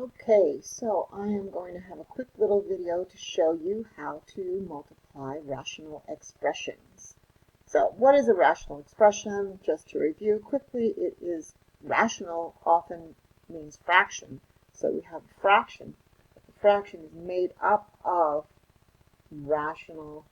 Okay, so I am going to have a quick little video to show you how to multiply rational expressions. So what is a rational expression? Just to review quickly, it is rational often means fraction. So we have a fraction. The fraction is made up of rational.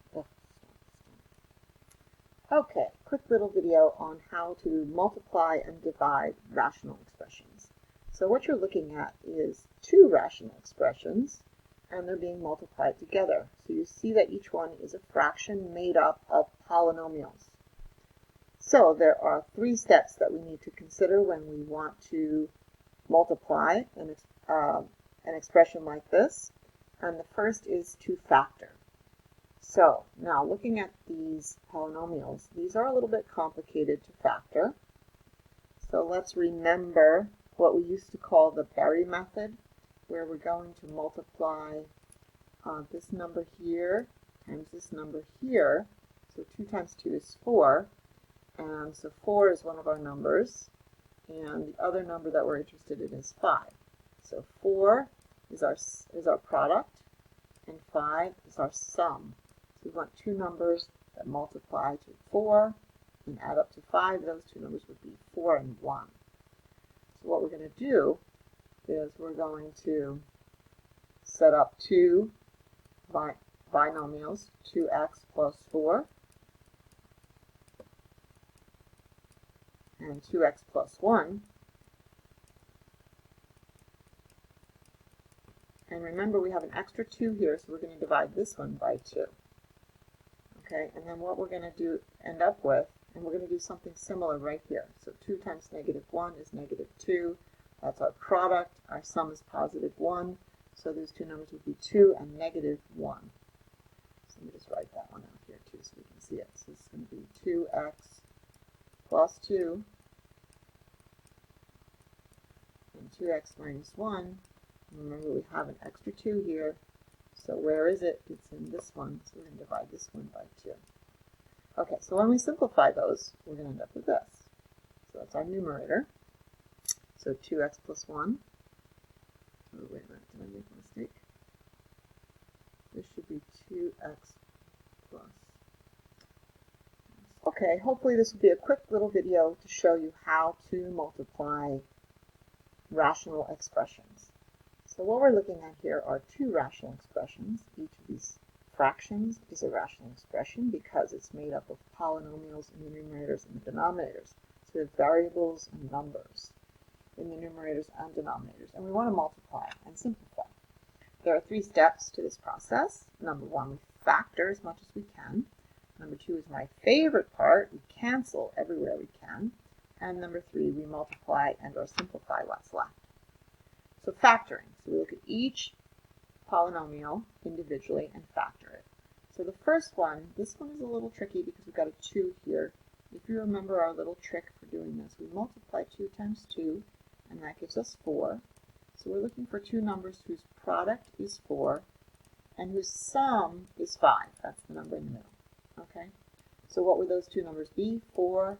Okay, quick little video on how to multiply and divide rational expressions. So what you're looking at is two rational expressions, and they're being multiplied together. So you see that each one is a fraction made up of polynomials. So there are three steps that we need to consider when we want to multiply an expression like this. And the first is to factor. So now looking at these polynomials, these are a little bit complicated to factor. So let's remember what we used to call the Berry method, where we're going to multiply this number here times this number here. So 2 times 2 is 4, and so 4 is one of our numbers, and the other number that we're interested in is 5. So 4 is our product, and 5 is our sum. So we want two numbers that multiply to 4 and add up to 5. Those two numbers would be 4 and 1. So what we're going to do is we're going to set up two binomials, 2x plus 4 and 2x plus 1. And remember, we have an extra 2 here, so we're going to divide this one by 2. Okay, and then what we're going to end up with, and we're going to do something similar right here. So 2 times negative 1 is negative 2. That's our product. Our sum is positive 1. So those two numbers would be 2 and negative 1. So let me just write that one out here too so we can see it. So this is going to be 2x plus 2 and 2x minus 1. Remember, we have an extra 2 here. So where is it? It's in this one. So we're going to divide this one by 2. Okay, so when we simplify those, we're going to end up with this. So that's our numerator. So 2x plus 1. Oh, wait a minute. Did I make a mistake? This should be 2x plus. Okay, hopefully this will be a quick little video to show you how to multiply rational expressions. So what we're looking at here are two rational expressions. Each of these fractions is a rational expression because it's made up of polynomials in the numerators and the denominators. So we have variables and numbers in the numerators and denominators. And we want to multiply and simplify. There are three steps to this process. Number one, we factor as much as we can. Number two is my favorite part. We cancel everywhere we can. And number three, we multiply and or simplify what's left. So factoring. So we look at each polynomial individually and factor it. So the first one, this one is a little tricky because we've got a 2 here. If you remember our little trick for doing this, we multiply 2 times 2, and that gives us 4. So we're looking for two numbers whose product is 4 and whose sum is 5. That's the number in the middle. Okay? So what would those two numbers be? 4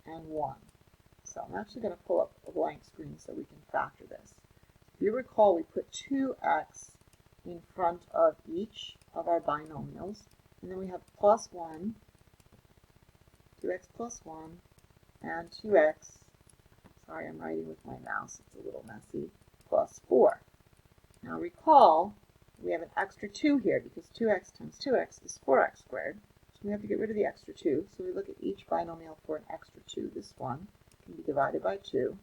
and 1. So I'm actually going to pull up a blank screen so we can factor this. If you recall, we put 2x in front of each of our binomials, and then we have plus 1, 2x plus 1, and 2x, sorry I'm writing with my mouse, it's a little messy, plus 4. Now recall, we have an extra 2 here because 2x times 2x is 4x squared, so we have to get rid of the extra 2, so we look at each binomial for an extra 2. This one can be divided by 2,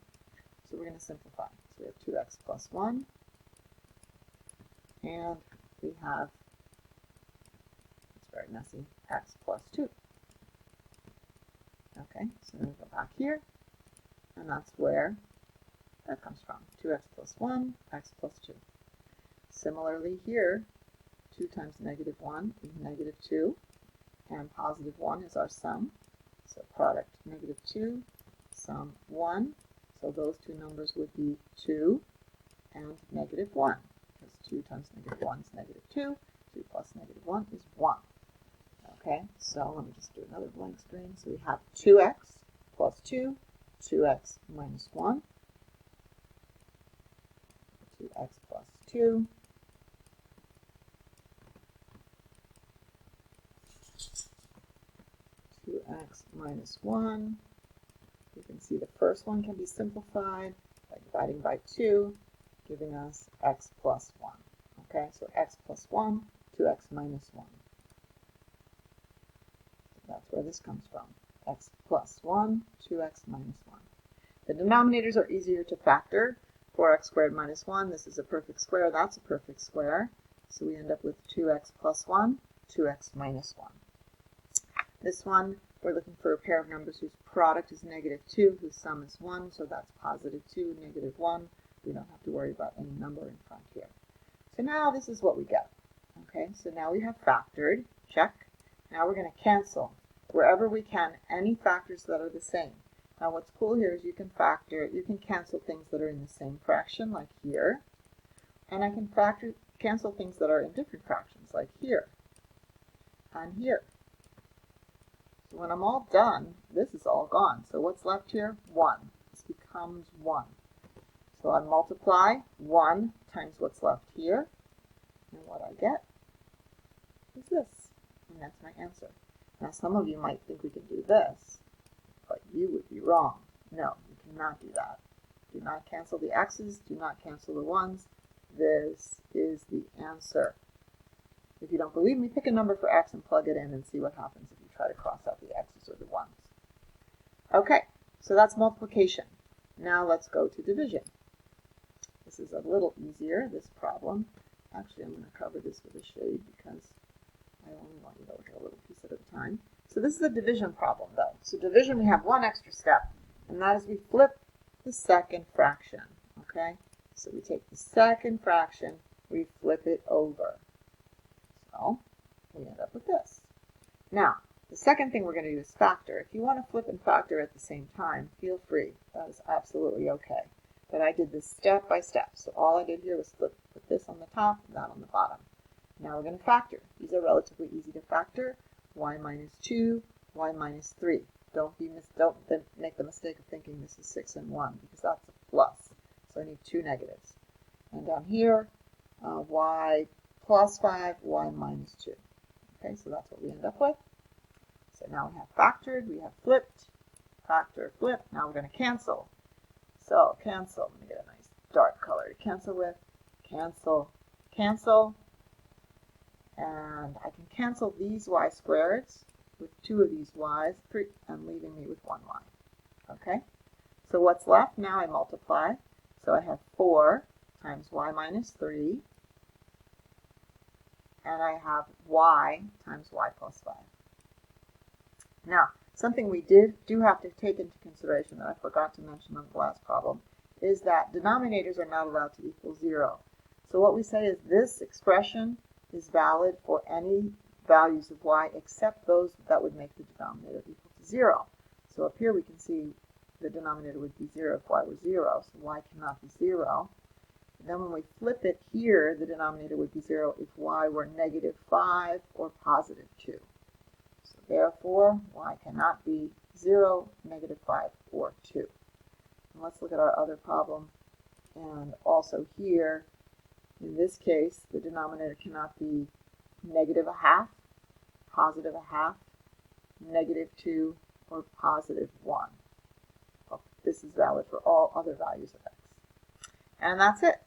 so we're going to simplify. So we have 2x plus 1, and we have, it's very messy, x plus 2. Okay, so then we go back here, and that's where that comes from. 2x plus 1, x plus 2. Similarly here, 2 times negative 1 is negative 2, and positive 1 is our sum. So product negative 2, sum 1. So those two numbers would be 2 and negative 1. Because 2 times negative 1 is negative 2. 2 plus negative 1 is 1. Okay, so let me just do another blank screen. So we have 2x plus 2, 2x minus 1, x plus 2. X minus 1. You can see the first one can be simplified by dividing by 2, giving us x plus 1. Okay, so x plus 1, 2x minus 1. That's where this comes from. X plus 1, 2x minus 1. The denominators are easier to factor. 4x squared minus 1, this is a perfect square, that's a perfect square. So we end up with 2x plus 1, 2x minus 1. This one, we're looking for a pair of numbers whose product is negative 2, whose sum is 1, so that's positive 2, negative 1. We don't have to worry about any number in front here. So now this is what we get. Okay, so now we have factored, check. Now we're going to cancel, wherever we can, any factors that are the same. Now what's cool here is you can cancel things that are in the same fraction, like here. And I can cancel things that are in different fractions, like here and here. So when I'm all done, this is all gone. So what's left here? 1. This becomes 1. So I multiply 1 times what's left here. And what I get is this. And that's my answer. Now some of you might think we can do this, but you would be wrong. No, you cannot do that. Do not cancel the x's. Do not cancel the 1's. This is the answer. If you don't believe me, pick a number for x and plug it in and see what happens if you try to cross out the x's or the 1's. Okay, so that's multiplication. Now let's go to division. This is a little easier, this problem. Actually, I'm going to cover this with a shade because I only want you to look at a little piece at a time. So this is a division problem, though. So division, we have one extra step, and that is we flip the second fraction. Okay, so we take the second fraction, we flip it over. So we end up with this. Now, the second thing we're going to do is factor. If you want to flip and factor at the same time, feel free. That is absolutely okay. But I did this step by step. So all I did here was put this on the top and that on the bottom. Now we're going to factor. These are relatively easy to factor. Y minus 2, y minus 3. Don't make the mistake of thinking this is 6 and 1, because that's a plus. So I need 2 negatives. And down here, y plus 5, y minus 2. Okay, so that's what we end up with. So now we have factored, we have flipped, factor, flip. Now we're going to cancel. So cancel. Let me get a nice dark color to cancel with. Cancel, cancel. And I can cancel these y squareds with 2 of these y's, and leaving me with 1 y. Okay? So what's left? Now I multiply. So I have 4 times y minus 3. And I have y times y plus 5. Now, something we do have to take into consideration that I forgot to mention on the last problem is that denominators are not allowed to equal 0. So what we say is this expression is valid for any values of y except those that would make the denominator equal to 0. So up here we can see the denominator would be 0 if y were 0, so y cannot be 0. And then when we flip it here, the denominator would be 0 if y were negative 5 or positive 2. So therefore, y cannot be 0, negative 5, or 2. And let's look at our other problem. And also here, in this case, the denominator cannot be negative a half, positive a half, negative 2, or positive 1. Well, this is valid for all other values of x. And that's it.